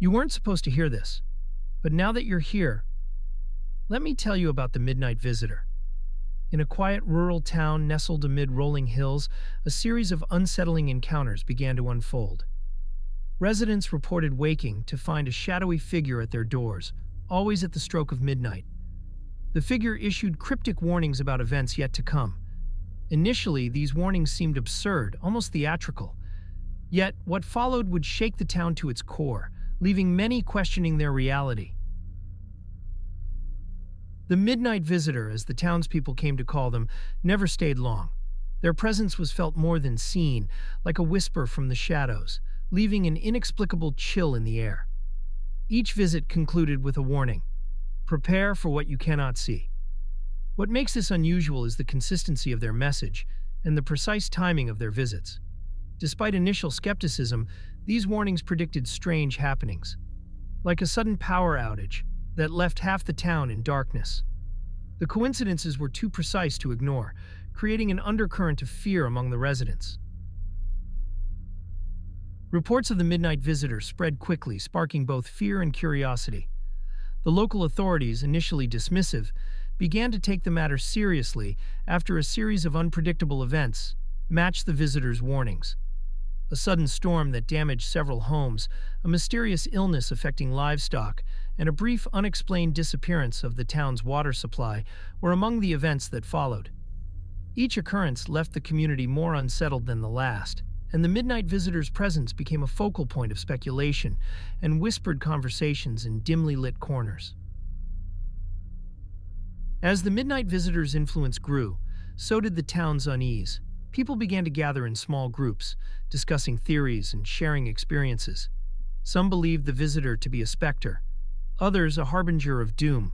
You weren't supposed to hear this, but now that you're here, let me tell you about the Midnight Visitor. In a quiet rural town nestled amid rolling hills, a series of unsettling encounters began to unfold. Residents reported waking to find a shadowy figure at their doors, always at the stroke of midnight. The figure issued cryptic warnings about events yet to come. Initially, these warnings seemed absurd, almost theatrical. Yet, what followed would shake the town to its core, leaving many questioning their reality. The Midnight Visitor, as the townspeople came to call them, never stayed long. Their presence was felt more than seen, like a whisper from the shadows, leaving an inexplicable chill in the air. Each visit concluded with a warning: prepare for what you cannot see. What makes this unusual is the consistency of their message and the precise timing of their visits. Despite initial skepticism, these warnings predicted strange happenings, like a sudden power outage that left half the town in darkness. The coincidences were too precise to ignore, creating an undercurrent of fear among the residents. Reports of the Midnight Visitor spread quickly, sparking both fear and curiosity. The local authorities, initially dismissive, began to take the matter seriously after a series of unpredictable events matched the visitor's warnings. A sudden storm that damaged several homes, a mysterious illness affecting livestock, and a brief unexplained disappearance of the town's water supply were among the events that followed. Each occurrence left the community more unsettled than the last, and the Midnight Visitor's presence became a focal point of speculation and whispered conversations in dimly lit corners. As the Midnight Visitor's influence grew, so did the town's unease. People began to gather in small groups, discussing theories and sharing experiences. Some believed the visitor to be a specter, others a harbinger of doom.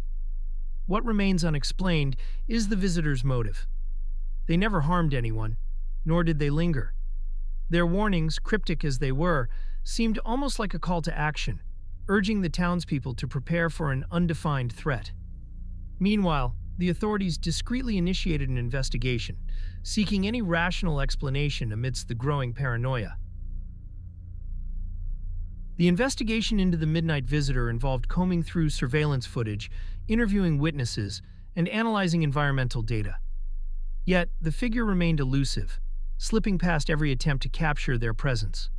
What remains unexplained is the visitor's motive. They never harmed anyone, nor did they linger. Their warnings, cryptic as they were, seemed almost like a call to action, urging the townspeople to prepare for an undefined threat. Meanwhile, the authorities discreetly initiated an investigation, seeking any rational explanation amidst the growing paranoia. The investigation into the Midnight Visitor involved combing through surveillance footage, interviewing witnesses, and analyzing environmental data. Yet, the figure remained elusive, slipping past every attempt to capture their presence.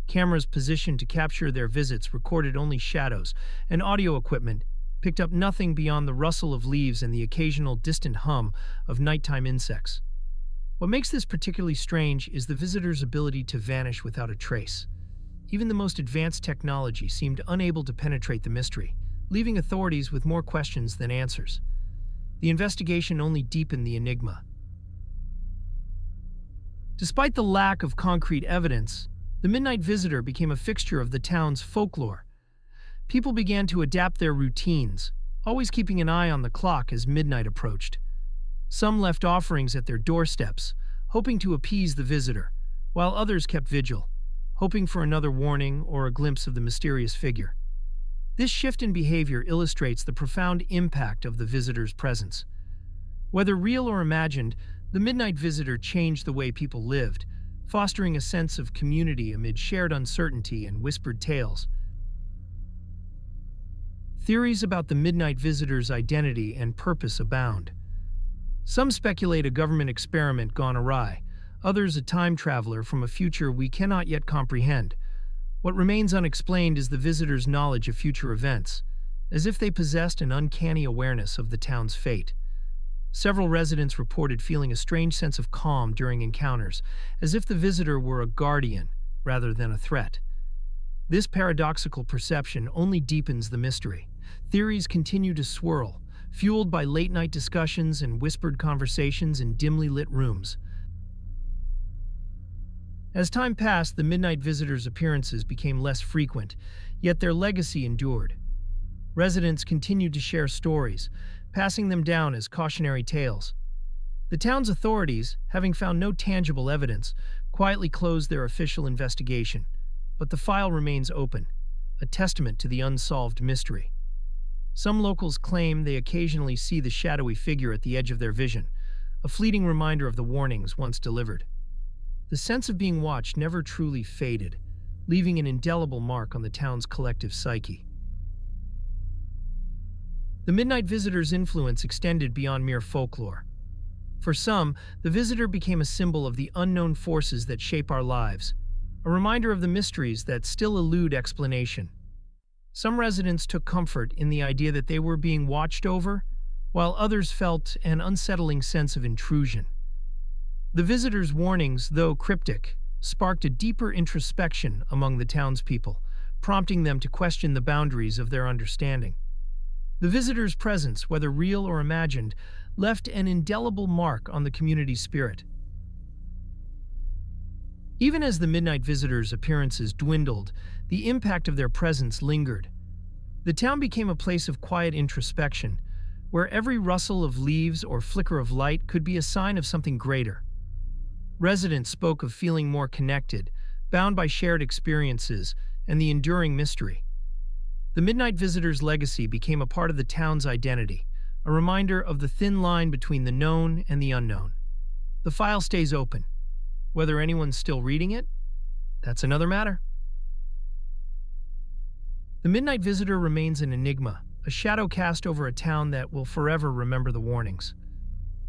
Cameras positioned to capture their visits recorded only shadows, and audio equipment picked up nothing beyond the rustle of leaves and the occasional distant hum of nighttime insects. What makes this particularly strange is the visitor's ability to vanish without a trace. Even the most advanced technology seemed unable to penetrate the mystery, leaving authorities with more questions than answers. The investigation only deepened the enigma. Despite the lack of concrete evidence, the Midnight Visitor became a fixture of the town's folklore. People began to adapt their routines, always keeping an eye on the clock as midnight approached. Some left offerings at their doorsteps, hoping to appease the visitor, while others kept vigil, hoping for another warning or a glimpse of the mysterious figure. This shift in behavior illustrates the profound impact of the visitor's presence. Whether real or imagined, the Midnight Visitor changed the way people lived, fostering a sense of community amid shared uncertainty and whispered tales. Theories about the Midnight Visitor's identity and purpose abound. Some speculate a government experiment gone awry, others a time traveler from a future we cannot yet comprehend. What remains unexplained is the visitor's knowledge of future events, as if they possessed an uncanny awareness of the town's fate. Several residents reported feeling a strange sense of calm during encounters, as if the visitor were a guardian rather than a threat. This paradoxical perception only deepens the mystery. Theories continue to swirl, fueled by late-night discussions and whispered conversations in dimly lit rooms. As time passed, the Midnight Visitor's appearances became less frequent, yet their legacy endured. Residents continued to share stories, passing them down as cautionary tales. The town's authorities, having found no tangible evidence, quietly closed their official investigation, but the file remains open, a testament to the unsolved mystery. Some locals claim they occasionally see the shadowy figure at the edge of their vision, a fleeting reminder of the warnings once delivered. The sense of being watched never truly faded, leaving an indelible mark on the town's collective psyche. The Midnight Visitor's influence extended beyond mere folklore. For some, the visitor became a symbol of the unknown forces that shape our lives, a reminder of the mysteries that still elude explanation. Some residents took comfort in the idea that they were being watched over, while others felt an unsettling sense of intrusion. The visitor's warnings, though cryptic, sparked a deeper introspection among the townspeople, prompting them to question the boundaries of their understanding. The visitor's presence, whether real or imagined, left an indelible mark on the community's spirit. Even as the Midnight Visitor's appearances dwindled, the impact of their presence lingered. The town became a place of quiet introspection, where every rustle of leaves or flicker of light could be a sign of something greater. Residents spoke of feeling more connected, bound by shared experiences and the enduring mystery. The Midnight Visitor's legacy became a part of the town's identity, a reminder of the thin line between the known and the unknown. The file stays open. Whether anyone's still reading it, that's another matter. The Midnight Visitor remains an enigma, a shadow cast over a town that will forever remember the warnings.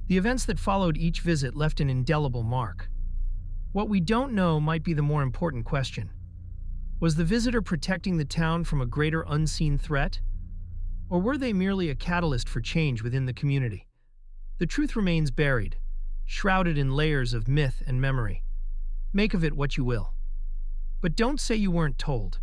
The events that followed each visit left an indelible mark. What we don't know might be the more important question. Was the visitor protecting the town from a greater unseen threat? Or were they merely a catalyst for change within the community? The truth remains buried, shrouded in layers of myth and memory. Make of it what you will. But don't say you weren't told.